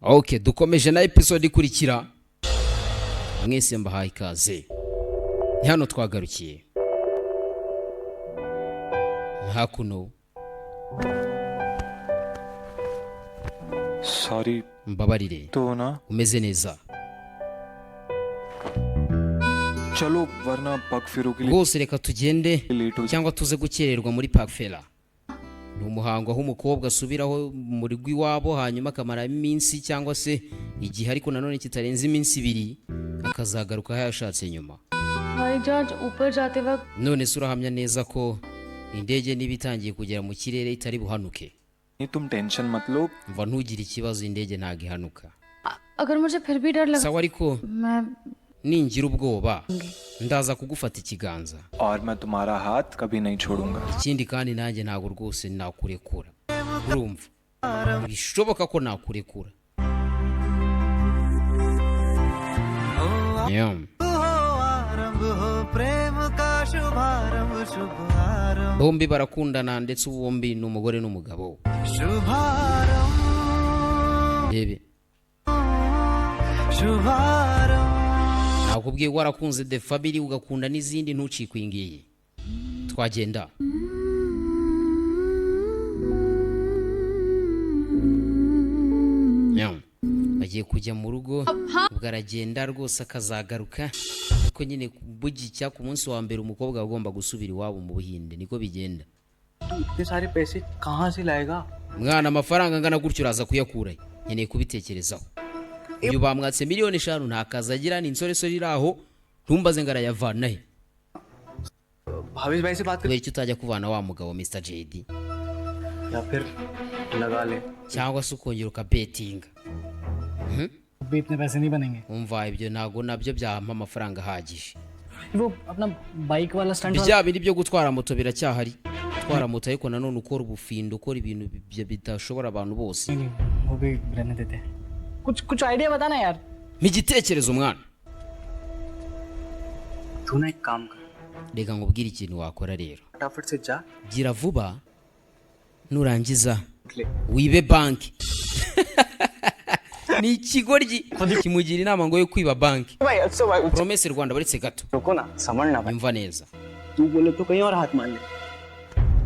Okay, dukomeje na episode ikurikira. Mwese mbahaye ikaze. Ni hano twagarukiye. Hakuno. Sorry. Mbabarire. तो ना Umeze neza. चलो वरना पग फेरों के लिए Rwose reka tugende लेट हो cyangwa tuze gukererwa muri Park Fera. Ni umuhango aho umukobwa asubiraho muri rw'iwabo hanyuma akamara iminsi cyangwa se igihe ariko nanone kitarenze iminsi 2 akazagaruka aho yashatse nyuma. भाई जहाज ऊपर जाते वक्त None se urahamya neza ko indege nibitangiye kugera mu kirere itari buhanuke? नहीं तुम टेंशन मत लो Mva ntugire ikibazo indege ntago ihanuka. अगर मुझे फिर भी डर लगा Sawa ariko मैं ningira ubwoba ndaza kugufata ikiganza. और मैं तुम्हारा हाथ कभी नहीं छोड़ूंगा Ikindi kandi nanjye ntago rwose nakurekura. Urumva? Bishoboka ko nakurekura. Yum. Bombi barakundana ndetse bombi n'umugore n'umugabo. Bebe. Nakubwiye warakunze The Family ugakunda n'izindi ntucikwingiye. Twagenda. Yum. Bagiye kujya mu rugo ubwo aragenda rwose akazagaruka ariko nyine bugicya ku munsi wa mbere umukobwa agomba gusubira iwabo mu Buhinde niko bigenda. इतने सारे पैसे कहाँ से लाएगा? Mwana amafaranga ngana gutyo uraza kuyakura nkeneye kubitekerezaho. Iyo bamwatse miliyoni 5 ntakaza agira ni insoresore iraho ntumbaze ngarayavana he. Bhavesh भाई से बात कर Kubera icyo utajya kuvana wa mugabo Mr JD या फिर लगा ले cyangwa se ukongera ukabetinga. भी इतने पैसे नहीं बनेंगे Umva ibyo ntago nabyo byampa amafaranga ahagije. वो अपना बाइक वाला stunt Bya bindi byo gutwara moto biracyahari. Gutwara moto ariko nanone ukora ubufindo ukora ibintu bidashobora abantu bose. नहीं वो भी रहने देते हैं कुछ कुछ आइडिया बता ना यार. Migitekerezo mwana. तू ना एक काम कर Reka nkubwire ikintu wakora rero. फटाफट से जा Gira vuba nurangiza ले wibe banki. Ni ikigoryi kimugira inama ngo yo kwiba banki. भाई अच्छा भाई Promesse Rwanda baretse gato. रुको ना समझना भाई Yumva neza. तू बोले तो कहीं और हाथ मान ले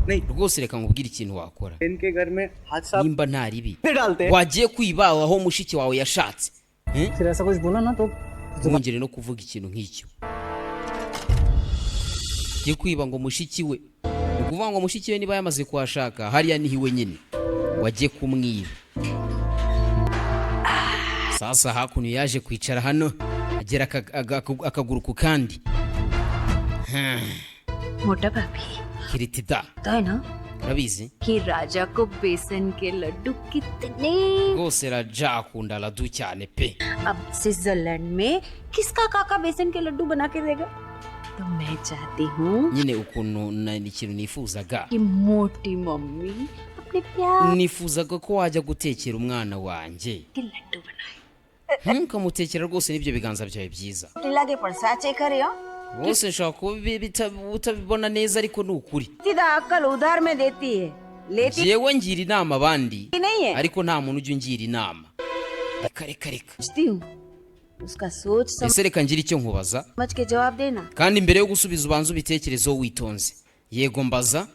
नहीं Rwose reka nkubwire ikintu wakora. इनके घर में हाथ साफ Nimba nta ribi. डालते हैं Wagiye kwiba aho mushiki wawe yashatse. फिर ऐसा कुछ बोला ना तो Ntungire no kuvuga ikintu nk'icyo. Giye kwiba ngo mushiki we. Ukuvuga ngo mushiki we niba yamaze kuhashaka hariya nihiwe nyine. Wagiye kumwiba. Sasa hakuno yaje kwicara hano agera akaguru ku kandi. मोटा भाभी Kiritida. तो है ना Urabizi? कि राजा को बेसन के लड्डू कितने Rwose Raja akunda ladu cyane pe. अब स्विट्जरलैंड में किसका काका बेसन के लड्डू बना के देगा तो मैं चाहती हूँ Nyine ukuntu ikintu nifuzaga. कि मोटी मम्मी अपने प्यार Nifuzaga ko wajya gutekera umwana wanjye. के लड्डू बनाए Ntukamutekera rwose n'ibyo biganza byawe byiza. लगे पड़सा चेक करियो Rwose nshaka utabibona neza ariko ni ukuri. सीधा अक्कल उधार में देती है लेती Jewe ngira inama abandi नहीं है ariko nta muntu ujya ungira inama. Reka. सोचती हूँ उसका सोच Ese reka ngira icyo nkubaza समझ के जवाब देना kandi mbere yo gusubiza ubanza ubitekerezo witonze. Yego mbaza.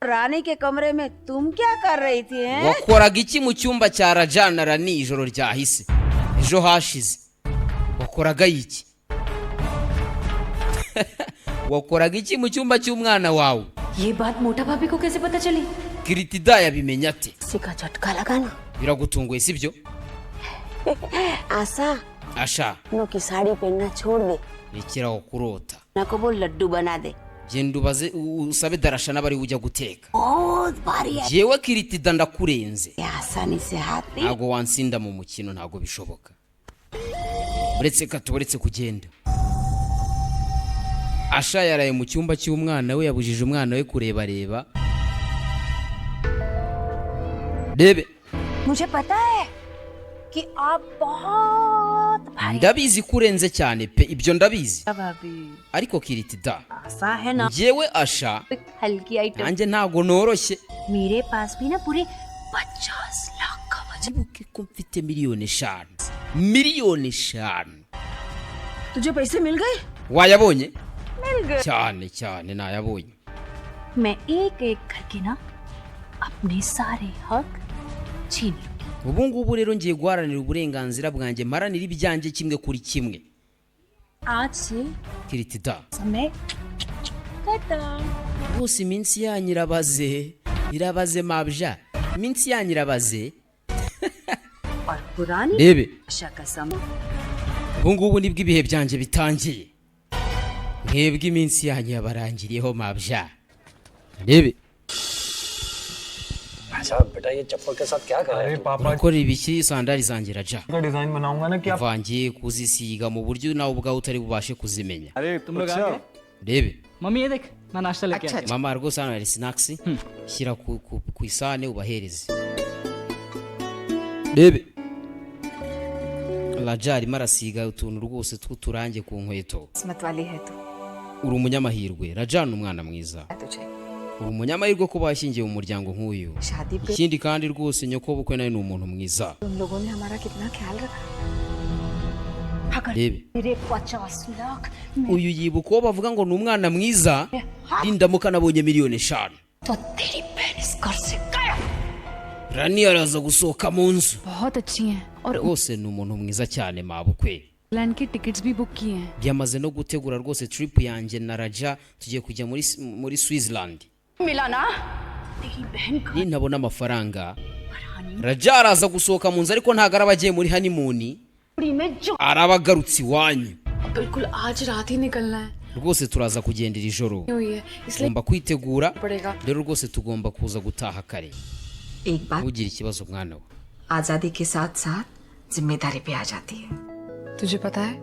रानी के कमरे में तुम क्या कर रही थी हैं? Wakoraga iki mu cyumba cya Raja na Rani ijoro ryahise? Ejo hashize. Wakoraga iki? Wakoraga iki mu cyumba cy'umwana wawe? ये बात मोटा भाभी को कैसे पता चली? Kiritida yabimenya ate? किसी का झटका लगाना Biragutunguye sibyo? आशा Asha, नो की साड़ी पहनना छोड़ दे rekeraho kurota. ना को वो लड्डू बना दे Genda ubaze usabe Darasha n'abari ujya guteka. बहुत भारी है Jewe Kiritida ndakurenze. ये आसानी से हाथ नहीं Ntago wansinda mu mukino ntago bishoboka. Uretse katubaretse kugenda. Asha yaraye mu cyumba cy'umwana we yabujije umwana we kureba. Debe, मुझे पता है कि आप बहुत भारी ndabizi kurenze cyane pe ibyo ndabizi. भाभी Ariko Kiritida, आशा है ना jewe Asha हल्की आइटम nanjye ntago noroshye. मेरे पास भी ना पूरे 50 लाख का byibuke ko mfite miliyoni 5 miliyoni 5 तुझे पैसे मिल गए? wayabonye cyane cyane nayabonye मैं एक एक करके ना अपने सारे हक छीन लूंगी। ubu ngubu rero ngiye guharanira uburenganzira bwanjye maranira ibyanjye kimwe kuri kimwe आज से kiritida समय खत्म। bose iminsi yanyu irabaze mabja iminsi yanyu irabaze और पुरानी rebe आशा का समय ubu ngubu nibwo ibihe byanjye bitangiye mwebwe iminsi yanyu yabarangiriyeho mabja rebe अच्छा बेटा ये चप्पल के साथ क्या कर रहा है अरे तू? पापा urakora ibiki sandari zanjye raja का डिजाइन बनाऊंगा ना कि आप vangiye kuzisiga mu buryo nawe ubwawe utari bubashe kuzimenya अरे तुम लोग आ अच्छा गए? rebe मम्मी ये देख मैं नाश्ता लेके आया mama rwose hano hari snacks shyira ku isahane ubahereze rebe raja arimo arasiga utuntu rwose tw'uturange ku nkweto किस्मत वाली है तू uri umunyamahirwe raja ni umwana mwiza तुझे uri umunyamahirwe ko bashyingiye mu muryango nk'uyu शादी पे ikindi kandi rwose nyoko bukwe nawe ni umuntu mwiza तुम लोगों ने हमारा कितना ख्याल रखा। अगर rebe मेरे 50 lakh uyu yibuka uwo bavuga ngo ni umwana mwiza nindamuka nabonye miliyoni 5 तो तेरी बहन इस घर से गायब। rani araza gusohoka mu nzu बहुत अच्छी हैं और rwose ni umuntu mwiza cyane mabukwe plan की टिकट्स भी बुक की हैं। yamaze no gutegura rwose trip yanjye na raja tugiye kujya muri Switzerland मिला ना तेरी बहन का nintabona amafaranga raja araza gusohoka mu nzu ariko ntabwo araba agiye muri honeymoon कुड़ी में जो araba agarutse iwanyu बिल्कुल आज रात ही निकलना है rwose turaza kugendera ijoro हुई है इसलिए tugomba kwitegura पड़ेगा। rero rwose tugomba kuza gutaha kare एक बात ntugire ikibazo mwana we आजादी के साथ साथ जिम्मेदारी भी आ जाती है। तुझे पता है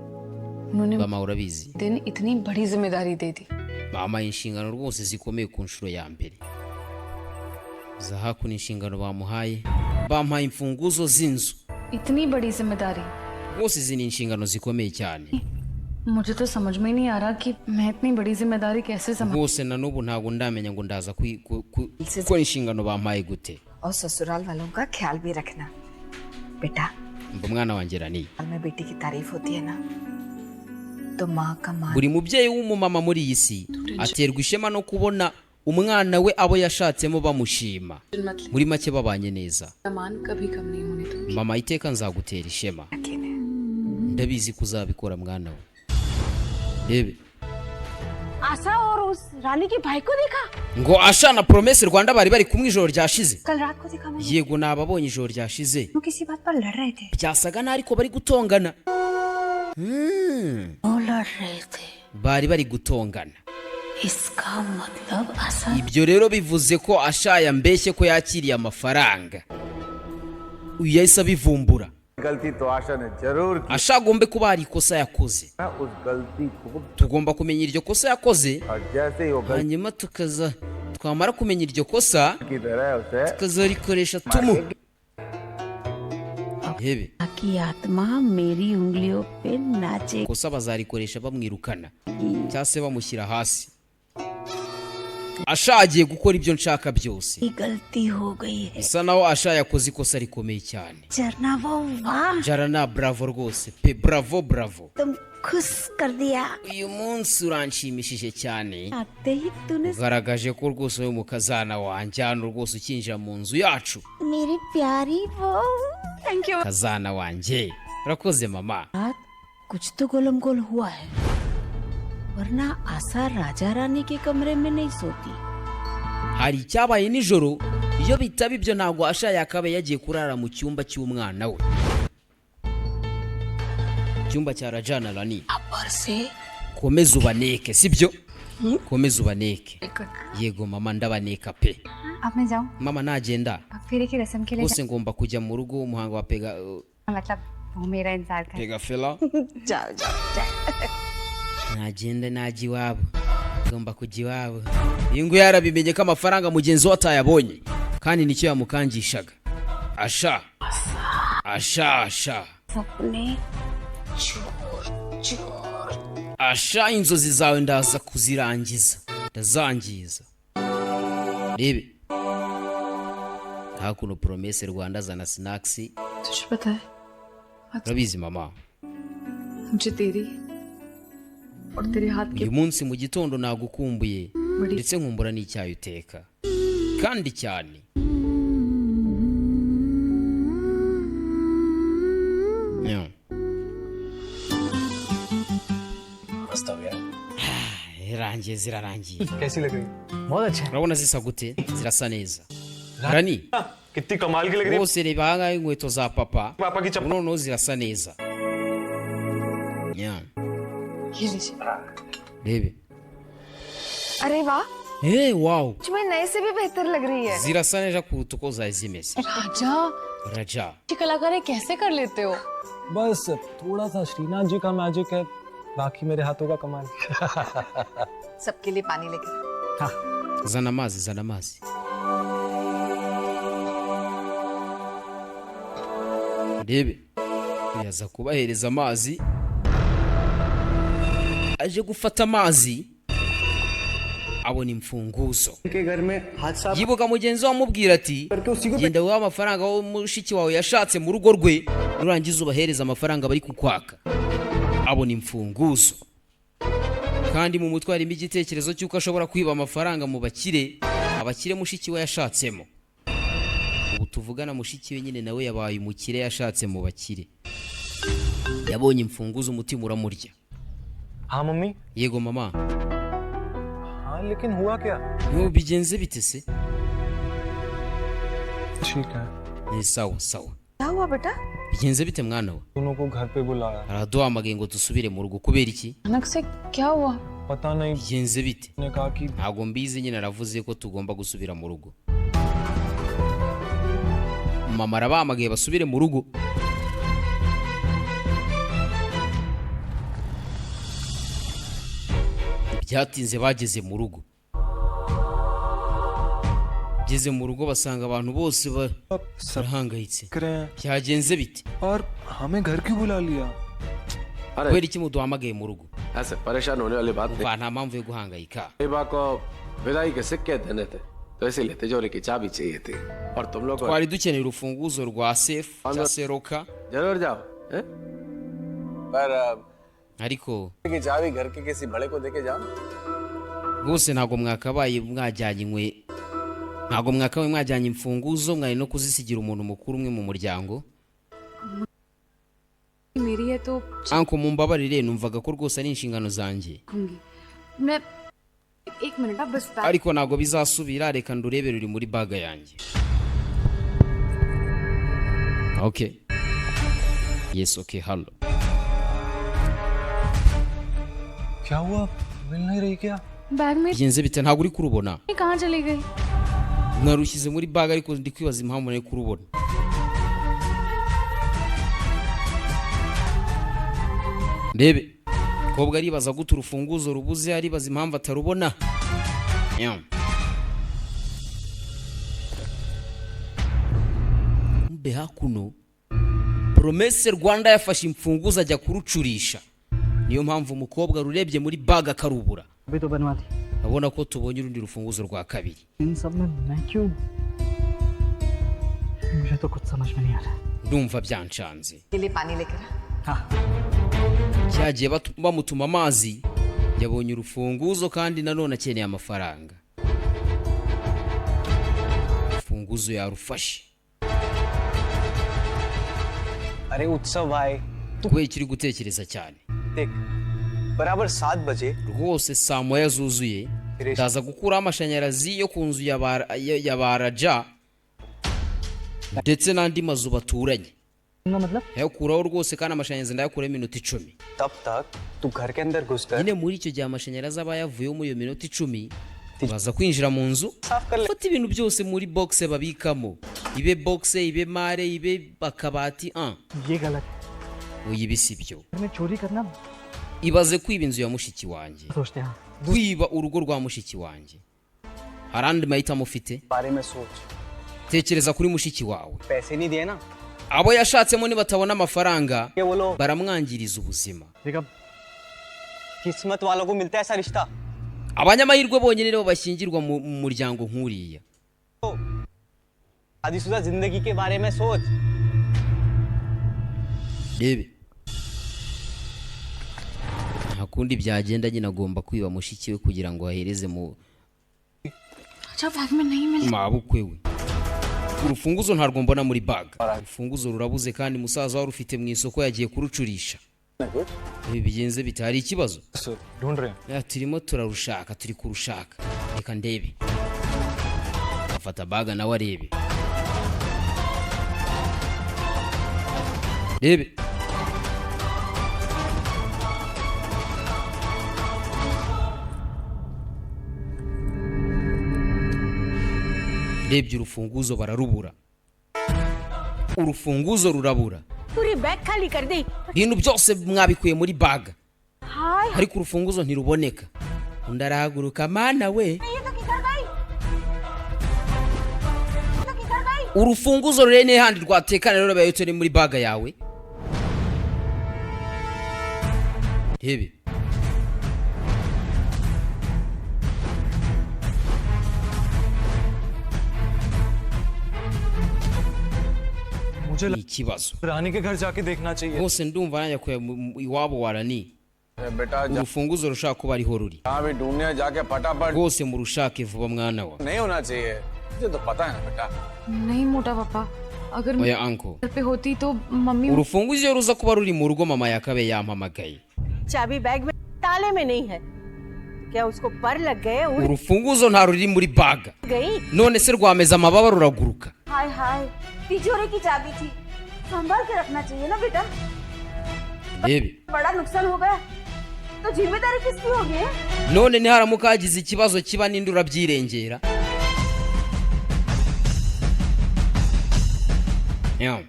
उन्होंने mama urabizi दिन इतनी बड़ी जिम्मेदारी दे दी। bampaye inshingano rwose zikomeye ku nshuro ya mbere zahaku ni inshingano bampaye imfunguzo z'inzu इतनी बड़ी जिम्मेदारी rwose izi ni inshingano zikomeye cyane मुझे तो समझ में ही नहीं आ रहा कि मैं इतनी बड़ी जिम्मेदारी कैसे संभाल। rwose na n'ubu ntabwo ndamenya ngo ndaza gukora inshingano bampaye gute और ससुराल वालों का ख्याल भी रखना बेटा। mba umwana wanjye rani साल में बेटी की तारीफ होती है ना तो माँ का मान buri mubyeyi w'umumama muri iyi si aterwa ishema no kubona umwana we abo yashatsemo bamushima muri make babanye neza सामान कभी कम नहीं होने दूंगी। mama iteka nzagutera ishema यकीन है। ndabizi ko uzabikora mwana we rebe आशा और उस रानी के भाई को देखा ngo asha na promesse Rwanda bari bari kumwe ijoro ryashize कल रात को देखा मैंने। yego nababonye ijoro ryashize वो किसी बात पर लड़ रहे थे। byasaga naho ariko bari gutongana वो लड़ रहे थे bari bari gutongana इसका मतलब आशा ibyo rero bivuze ko asha yambeshye ko yakiriye amafaranga uyu yahise abivumbura गलती तो आशा ने जरूर की asha agombe kuba hari ikosa yakoze ना, उस गलती को tugomba kumenya iryo kosa yakoze और जैसे ही वो गलती hanyuma twamara kumenya iryo kosa की तरह उसे tukazarikoresha hebe की आत्मा मेरी उंगलियों पे नाचे। kosa bazarikoresha bamwirukana cyangwa se bamushyira hasi asha agiye gukora ibyo nshaka byose गलती हो गई है bisa naho asha yakoze ikosa rikomeye cyane चरना वो वाह jarana bravo rwose pe bravo तुम खुश कर दिया। uyu munsi uranshimishije cyane आते ही तूने ugaragaje ko rwose wowe mukazana wanjye hano rwose ukinjira mu nzu yacu मेरी प्यारी वो thank you. kazana wanjye urakoze mama रात कुछ तो गोलम गोल हुआ है वरना आशा राजा रानी के कमरे में नहीं सोती। hari icyabaye nijoro iyo bitaba ibyo ntabwo asha yakaba yagiye kurara mu cyumba cy'umwana we icyumba cya rajana rani ऊपर से komeza ubaneke sibyo komeza ubaneke yego mama ndabaneka pe अब मैं जाऊँ? mama nagenda अब फिर की रस्म के लिए bose ngomba kujya mu rugo umuhango wa मतलब वो मेरा इंतजार कर। pegafela जाओ जाओ जाओ। nagenda najya iwabo ngomba kujya iwabo uyu nguyu yarabimenye ko amafaranga mugenzi we atayabonye kandi nicyo yamukangishaga asha सपने चोर चोर asha inzozi zawe ndaza ndazangiza rebe hakuno Promesse Rwanda azana snacks. तुझे पता है Urabizi mama, मुझे तेरी और तेरे हाथ के uyu munsi mu gitondo nagukumbuye बड़ी ndetse nkumbura n'icyayi uteka kandi cyane. Yeah. Irangiye zirarangiye. कैसी लग रही बहुत अच्छा है Urabona zisa gute? Zirasa neza. Rani, कितनी कमाल की लग रही bose reba ahangaha inkweto za papa. पापा की चप्पल Noneho zirasa neza. Yeah. ये लीजिए Rebe. अरे वाह Hey, wow. मुझ में नए से भी बेहतर लग रही है Zirasa neza kuruta uko zari zimeze. राजा Raja. ये कलाकारी कैसे कर लेते हो बस थोड़ा सा श्रीनाथ जी का मैजिक है, बाकी मेरे हाथों का कमाल। सबके लिए पानी लेकर Zana amazi, zana amazi. Rebe. Yaza kubahereza amazi. Aje gufata amazi. Abona imfunguzo. के घर में हाथ साफ Yibuka mugenzi we amubwira ati genda wowe amafaranga wo mushiki wawe yashatse mu rugo rwe nurangiza ubahereza amafaranga bari kukwaka. Abona imfunguzo kandi mu mutwe harimo igitekerezo cy'uko ashobora kwiba amafaranga mu bakire, abakire mushiki we yashatsemo. Ubu tuvugana mushiki we nyine nawe yabaye umukire yashatse mu bakire. Yabonye imfunguzo umutima uramurya. हाँ mummy, Yego mama, हाँ लेकिन हुआ क्या? bigenze bite se? ठीक है, Ni sawa sawa. क्या हुआ बेटा Bigenze bite mwana we? दोनों को घर पे बुलाया। Araduhamagaye ngo dusubire mu rugo kubera iki? अचानक से क्या हुआ पता नहीं, Bigenze bite? ने कहा कि Ntabwo mbizi nyine aravuze ko tugomba gusubira mu rugo. Mama arabahamagaye basubire mu rugo. Byatinze bageze mu rugo. Geze mu rugo basanga abantu bose barahangayitse. करें Byagenze bite? और हमें घर क्यों बुला लिया? Kubera iki muduhamagaye mu rugo? ऐसे परेशान होने वाली बात नहीं। Umva nta mpamvu yo guhangayika. बेबा को विदाई के सिक्के देने थे तो इसीलिए तिजोरी की चाबी चाहिए थी और तुम लोग को Twari dukeneye urufunguzo rwa safe cya Seroka, जरूर जाओ हैं? पर ariko की चाबी घर के किसी बड़े को देके जाओ। bose ntabwo mwakabaye mwajyanye ntabwo mwakabaye mwajyanye imfunguzo, mwari no kuzisigira umuntu mukuru umwe mu muryango. मेरी है तो Anko mumbabarire numvaga ko rwose ari inshingano zanjye, कहूंगी मैं एक मिनट आप बस ariko ntabwo bizasubira, reka ndurebe ruri muri baga yanjye. Okay. Yes, okay, hello. क्या हुआ? मिल नहीं रही क्या? बैग में Bigenze bite ntabwo uri kurubona? कहाँ चली गई Narushyize muri baga ariko ndi kwibaza impamvu nari kurubona. Ndebe. Kobwa aribaza gute urufunguzo rubuze, aribaza impamvu atarubona. Yeah. Mbe hakuno Promesse Rwanda yafashe imfunguzo ajya kurucurisha. Niyo mpamvu umukobwa rurebye muri baga akarubura. अभी तो बनवा दी Abona ko tubonye urundi rufunguzo rwa kabiri. इन सब में मैं क्यों मुझे तो कुछ समझ में नहीं आ रहा Ndumva byancanze. के लिए पानी लेकर हाँ Cyagiye bamutuma amazi, yabonye urufunguzo kandi nanone akeneye amafaranga. Urufunguzo yarufashe. अरे उत्सव भाई Kubera ikiri gutekereza cyane. देख बराबर 7 बजे Rwose saa moya zuzuye ndaza gukuraho amashanyarazi yo ku nzu ya Baraja ndetse n'andi mazu baturanye. मतलब Yayakuraho rwose kandi amashanyarazi ndayakuraho iminota 10. तब तक तू घर के अंदर घुसकर Nyine muri icyo gihe amashanyarazi aba yavuyeho muri iyo minota 10, baza kwinjira mu nzu, साफ कर ले fata ibintu byose muri box babikamo, ibe box, ibe mare, ibe akabati. ये गलत Uyibisi byo. है मैं चोरी करना Ibaze kwiba inzu ya mushiki wanjye, सोचते हैं kwiba urugo rwa mushiki wanjye. Harandi mahitamo ufite? बारे में सोच Tekereza kuri mushiki wawe. पैसे नहीं दिए ना Abo yashatsemo nibatabona amafaranga ये वो लोग baramwangiriza ubuzima. देखा किस्मत वालों को मिलता है ऐसा रिश्ता Abanyamahirwe bonyine nibo bashyingirwa mu muryango nk'uriya. शादीशुदा जिंदगी के बारे में सोच। rebe nta kundi byagenda nyine agomba kwiba mushiki we kugira ngo ahereze mu अच्छा बैग में नहीं मिला। mabukwe we. Urufunguzo ntarwo mbona muri bag. Urufunguzo rurabuze kandi musaza wa rufite mu isoko yagiye kurucurisha. Ibi bigenze bitari ikibazo. Sir ढूंढ रहे हैं Ya turimo turarushaka, turi kurushaka. Reka ndebe. Afata baga nawe arebe. Rebe. Rebye urufunguzo bararubura. Urufunguzo rurabura. पूरी बैग खाली कर दी। Ibintu byose mwabikuye muri bag. Hi Ariko urufunguzo ntiruboneka. Undi arahaguruka mana we. ये तो किधर गई? ये तो किधर गई? Urufunguzo rurene handi rwatekana rero bayotse ni muri bag yawe. Rebe. मुझे Ni ikibazo. रानी के घर जाके देखना चाहिए Hose ndumva nanyakuye iwabo warani. बेटा Urufunguzo rushaka kuba ariho ruri. जहाँ भी ढूंढने जाके फटाफट Rwose murushake vuba mwana wa. नहीं होना चाहिए, मुझे तो पता है ना बेटा। नहीं मोटा पापा, अगर मैं Oya uncle. घर पे होती तो mummy Urufunguzo iyo ruza kuba ruri mu rugo mama yakabe yampamagaye. चाबी बैग में ताले में नहीं है। क्या उसको पर लग गए? उड़ Urufunguzo nta ruri muri bag. गई? None se rwameza amababa ruraguruka. हाय हाय, तिजोरी की चाबी थी, संभाल के रखना चाहिए ना बेटा। Rebe. बड़ा नुकसान हो गया तो जिम्मेदारी किसकी होगी? None niharamuka hagize ikibazo kiba ninde urabyirengera.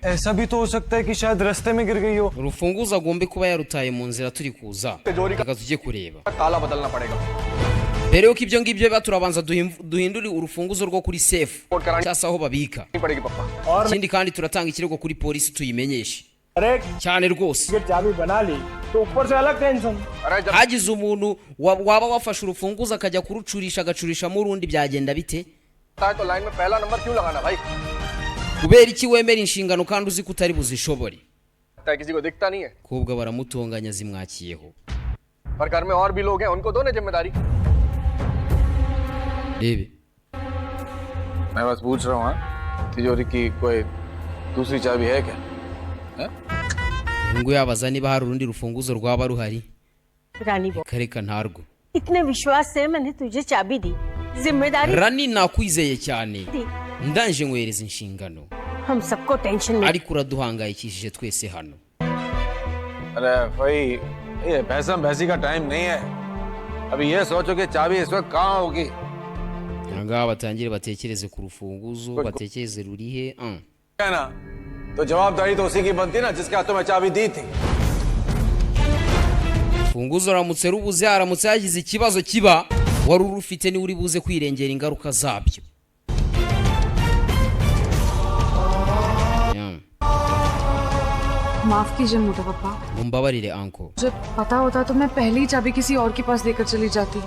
ऐसा भी तो हो सकता है कि शायद रास्ते में गिर गई हो Urufunguzo agombe kuba yarutaye mu nzira turi kuza. Reka tujye kureba. ताला बदलना पड़ेगा। Mbere yuko ibyo ngibyo biba turabanza duhindure urufunguzo rwo kuri safe cyangwa aho babika. नहीं पड़ेगी पप्पा। Ikindi kandi turatanga ikirego kuri polisi tuyimenyeshe. अरे Cyane rwose. चाबी बना ली तो ऊपर से अलग टेंशन। अरे जब Hagize umuntu waba wafashe urufunguzo akajya kurucurisha agacurishamo urundi byagenda bite? आता है तो लाइन में पहला नंबर क्यों लगाना भाई? Kubera iki wemera inshingano kandi uzi ko utari buzishobore? लगता है किसी को दिखता नहीं है, Kobwa baramutonganya zimwakiyeho. पर घर में और भी लोग हैं, उनको दो ना जिम्मेदारी। Rebe. मैं बस पूछ रहा हूँ, हाँ? तिजोरी की कोई दूसरी चाबी है क्या? Ngo yabaza niba hari urundi rufunguzo rwaba ruhari. रानी वो Kareka ntarwo. इतने विश्वास से मैंने तुझे चाबी दी, जिम्मेदारी Rani nakwizeye cyane. दी। Ndanje nkwereza inshingano. हम सबको टेंशन में Ariko uraduhangayikishije twese hano. अरे भाई, ये भैंसा भैंसी का टाइम नहीं है। अभी ये सोचो कि चाबी इस वक्त कहाँ होगी। Ngaha batangire batekereze ku rufunguzo, batekereze rurihe. है ना? तो जवाबदारी तो उसी की बनती है ना जिसके हाथों में चाबी दी थी। Urufunguzo ramutse rubuze haramutse hagize ikibazo kiba wari urufite ni uri buze kwirengera ingaruka zabyo. माफ कीजिए मोटा पापा, Mumbabarire uncle. मुझे पता होता तो मैं पहले ही चाबी किसी और के पास देकर चली जाती।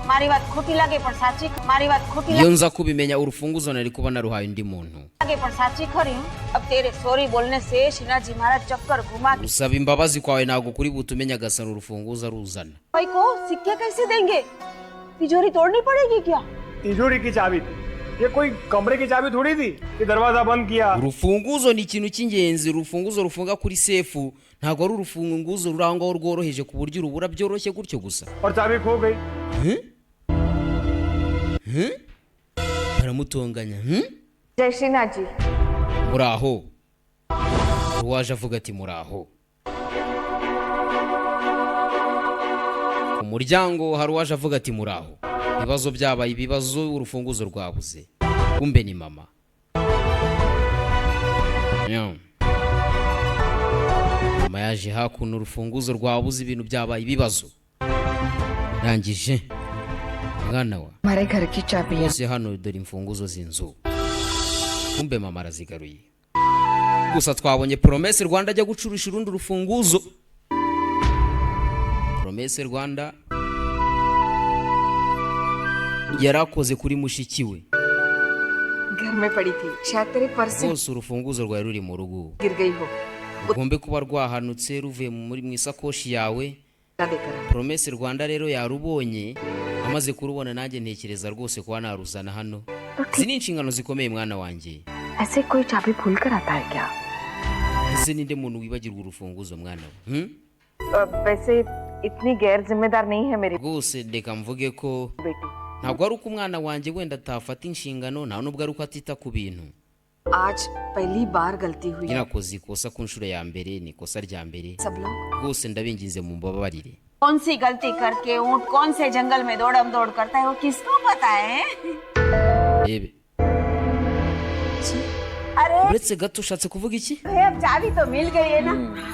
मारी बात खोटी लगे पर साची, मारी बात खोटी Iyo nza kubimenya urufunguzo nari kuba naruhaye undi muntu. लगे पर साची खरी हूँ। अब तेरे सॉरी बोलने से शिना जी महाराज चक्कर घुमा के Usaba imbabazi kwawe ntabwo kuri butumenye agasana urufunguzo aruzana. भाई को सिक्के कैसे देंगे? तिजोरी तोड़नी पड़ेगी क्या? तिजोरी की चाबी थी, ये कोई कमरे की चाबी थोड़ी थी कि दरवाजा बंद किया। Urufunguzo ni ikintu cy'ingenzi, urufunguzo rufunga kuri sefu ntabwo ari urufunguzo rurangaho rworoheje ku buryo urubura byoroshye gutyo gusa. और चाबी खो गई। Baramutonganya. जय श्रीनाथ ji. Muraho. Uwaje avuga ati muraho. Ku muryango hari uwaje avuga ati muraho. Ibibazo byabaye ibibazo urufunguzo rwabuze. Kumbe ni mama. Mama yaje hakuno urufunguzo rwabuze ibintu byabaye ibibazo. Rangije. Mwana wa. हमारे घर की चाबी है। Bose hano dore imfunguzo z'inzu. Kumbe mama arazigaruye. Gusa twabonye Promesse Rwanda ajya gucurisha urundi rufunguzo. Promesse Rwanda yarakoze kuri mushiki we. घर में पड़ी थी, शायद तेरे पर्स से rwose urufunguzo rwawe ruri mu rugo गिर गई हो। rugombe kuba rwahanutse ruvuye mu isakoshi yawe. क्या देकर Promesse Rwanda rero yarubonye, amaze kurubona nanjye ntekereza rwose kuba naruzana hano. Izi ni inshingano zikomeye mwana wanjye. ऐसे कोई चाबी भूल कर आता है क्या? Ese ninde muntu wibagirwa urufunguzo mwana we? वैसे इतनी गैर जिम्मेदार नहीं है मेरी Rwose ndeka mvuge ko बेटी। ntabwo ari uko umwana wanjye wenda atafata inshingano, nta nubwo ari uko atita ku bintu. आज पहली बार गलती हुई है। Yarakoze ikosa ku nshuro ya mbere, ni ikosa rya mbere. सब लोग Rwose ndabinginze mumbabarire. कौन सी गलती करके ऊंट कौन से जंगल में दौड़म दौड़ करता है वो किसको पता है? Rebe, अरे uretse gato ushatse kuvuga iki? भाई अब चाबी तो मिल गई है ना?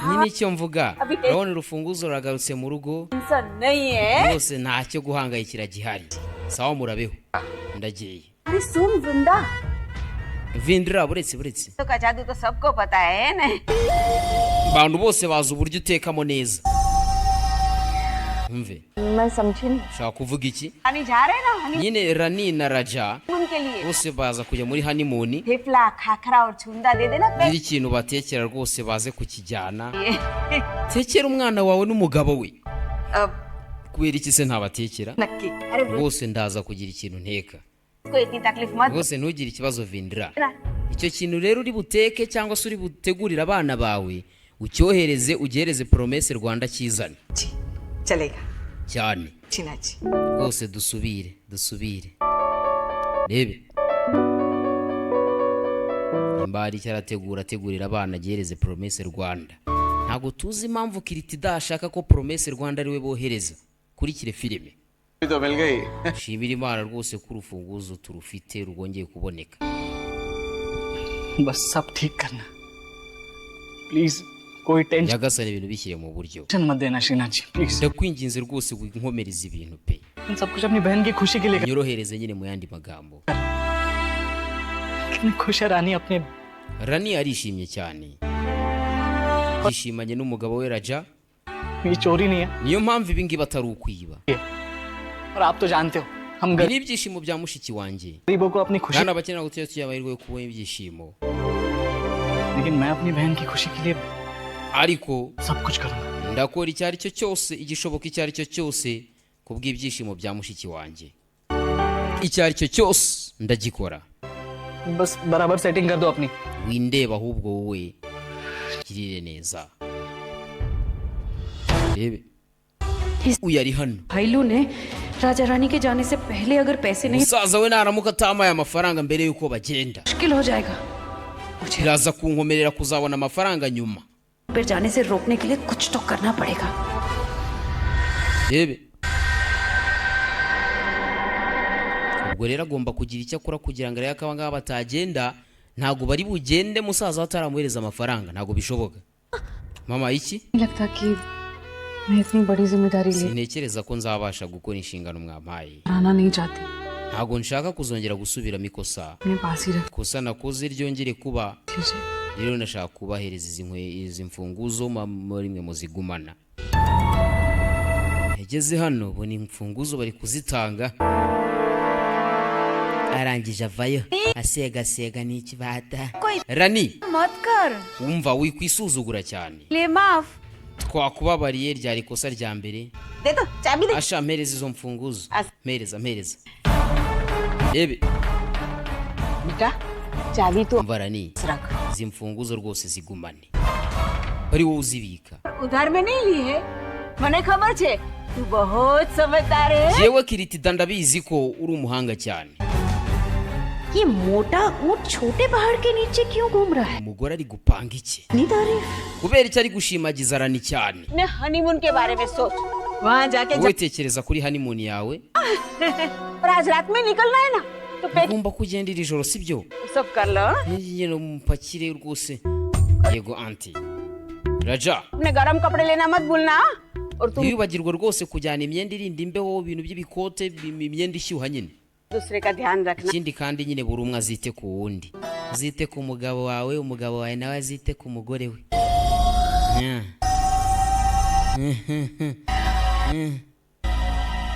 Nyine icyo mvuga. Abi- Urabona urufunguzo ruragarutse mu rugo. Tension नहीं है। Rwose ntacyo guhangayikira gihari. Sawa murabeho. Ndagiye. अरे सुन वृंदा, Vindra buretse. तो का जादू तो सबको पता है ना? Abantu bose bazi uburyo utekamo neza. Umve, मैं समझी नहीं। ushaka kuvuga iki? हनी जा रहे ना Honey Nyine Rani na Raja उनके लिए bose baza kujya muri honeymoon. Thepla खाखरा और छुंदा दे देना Nyiri ikintu batekera rwose baze kukijyana. Tekera umwana wawe n'umugabo we. अब Kubera iki se ntabatekera? नक्की। अरे Rwose ndaza kugira ikintu nteka. को इतनी तकलीफ मत Rwose ntugire ikibazo Vindra. देना। Icyo kintu rero uri buteke cyangwa se uri butegurire abana bawe, ucyohereze ugereze Promesse Rwanda kizane. जी चलेगा। Cyane. चीना जी। Rwose dusubire. Rebe. Imbari ategurira abana agereze Promesse Rwanda. Ntabwo tuzi impamvu Kiritida ashaka ko Promesse Rwanda ariwe bohereza. Kurikire filime. तो मिल गई। Shimira Imana rwose ko urufunguzo turufite rwongeye kuboneka. बस सब ठीक करना please, कोई tension Nyagasani ibintu bishyire mu buryo. मत देना Shrinath ji please. Ndakwinginze rwose winkomereza ibintu pe. इन सब कुछ अपनी बहन की खुशी के लिए कर- Nyorohereze nyine mu yandi magambo. कितनी खुश है रानी अपने। Rani arishimye cyane. Yishimanye n'umugabo we Raja. ये चोरी नहीं है, Niyo mpamvu ibi ngibi atari ukwiba. और आप तो जानते हो हम Ibi गरीब ni ibyishimo bya mushiki wanjye. गरीबों को अपनी खुशी, Kandi abakenera gutera tugira amahirwe yo kubona ibyishimo. लेकिन मैं अपनी बहन की खुशी के लिए Ariko सब कुछ करूंगा। ndakora icyo ari cyo cyose, igishoboka icyo ari cyo cyose kubw'ibyishimo bya mushiki wanjye. Icyo ari cyo cyose ndagikora. बस बराबर सेटिंग कर दो अपनी। Windeba ahubwo wowe girire neza. Rebe. Uyu ari hano. भाईलू ने राजा रानी के जाने से पहले अगर पैसे नहीं Umusaza we naramuka atamaye amafaranga mbere yuko bagenda, मुश्किल हो जाएगा। मुझे biraza kunkomerera kuzabona amafaranga nyuma. पर जाने से रोकने के लिए कुछ तो करना पड़ेगा। Rebe. Ubwo rero agomba kugira icyo akora kugira ngo arebe ko aba ngaba batagenda. Ntabwo bari bugende musaza bataramuhereza amafaranga, ntabwo bishoboka. Mama iki? नहीं लगता कि मैं इतनी बड़ी जिम्मेदारी ले Sintekereza ko nzabasha gukora inshingano mwampaye. आना नहीं चाहती। Ntabwo nshaka kuzongera gusubiramo ikosa. अपने पास ही रख Ikosa nakoze ryongere kuba. लीजिए। Rero nashaka kubahereza izi mfunguzo muri mwe muzigumana. Yageze hano ubona imfunguzo bari kuzitanga. Arangije avayo asega n'ikibata. Rani, मत कर। wumva wikwisuzugura cyane. ले माफ। Twakubabariye ryari ikosa rya mbere. दे दो चाबी दे। Asha mpereza izo mfunguzo. As- Mpereza. Rebe, बेटा चाबी तो umva Rani, रख। izi mfunguzo rwose zigumane. Bari wowe uzibika. उधार में नहीं ली है, मने खबर छे तू बहुत समझदार है। Jewe Kiritida ndabizi ko uri umuhanga cyane. ये मोटा ऊंट छोटे पहाड़ के नीचे क्यों घूम रहा है? Umugore ari gupanga iki? इतनी तारीफ। Kubera icyo ari gushimagiza Rani cyane. अपने हनीमून के बारे में सोच, वहाँ जाके Wowe tekereza kuri honeymoon yawe. पर आज रात में निकलना है ना, तो pack Ugomba kugenda iri joro sibyo? सब कर लो। Nyine mupakire rwose. Yego auntie. Raja, अपने गरम कपड़े लेना मत भूलना। और तुम ntiyibagirwe rwose kujyana imyenda irinda imbeho, ibintu by'ibikote, imyenda ishyuha nyine. दूसरे का ध्यान रखना। Ikindi kandi nyine buri umwe azite ku wundi. Uzite ku mugabo wawe, umugabo wawe nawe azite ku mugore we.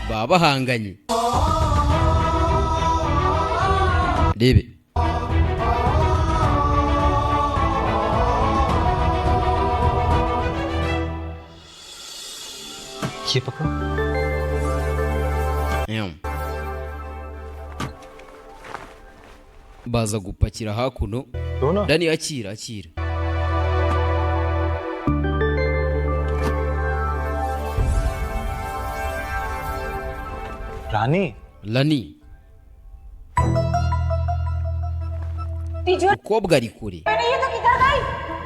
Baba bahanganye. Rebe. ये पकड़ो। baza gupakira hakuno. दोनों Dani akira akira. रानी Lani umukobwa ari kure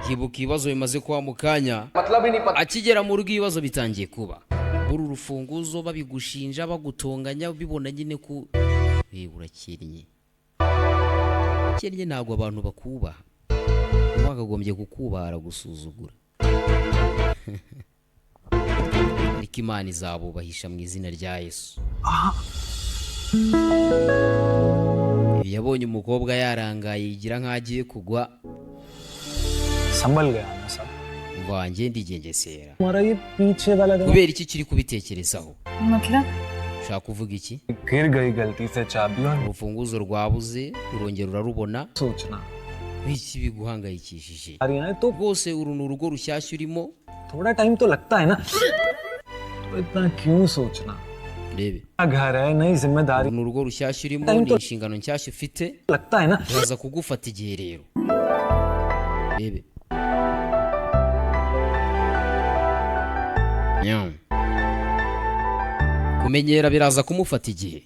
yibuka ibibazo bimaze kuba mu kanya akigera mu rugo ibibazo bitangiye kuba uru rufunguzo babigushinja bagutonganya bibona nyine ku urakennye ukennye ntabwo abantu bakubaha wakagombye kukubaha gusuzugura ariko Imana izabubahisha mu izina rya Yesu. Yabonye umukobwa yarangaye yigira nk'agiye kugwa संभल गया ना सब। wanjye ndigengesera. हमारा ये पीछे वाला दरवाजा Kubera iki kiri kubitekerezaho? मतलब Ushaka kuvuga iki? गिर गई गलती से चाबी और Urufunguzo rwabuze urongera urarubona सोचना iki biguhangayikishije. आ रही है तो Rwose uru ni urugo rushyashya urimo थोड़ा टाइम तो लगता है ना, तो इतना क्यों सोचना। rebe घर है, नई जिम्मेदारी, uru ni urugo rushyashya urimo Time ni to- inshingano nshyashya ufite लगता है ना। biraza kugufata igihe rero rebe Nyam. Kumenyera biraza kumufata igihe.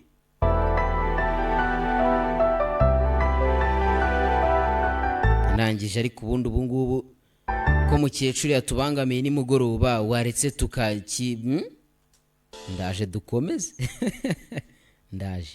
Nangije ariko ubundi ubu ngubu ko mukecuru yatubangamiye nimugoroba waretse tukaki ndaje dukomeze ndaje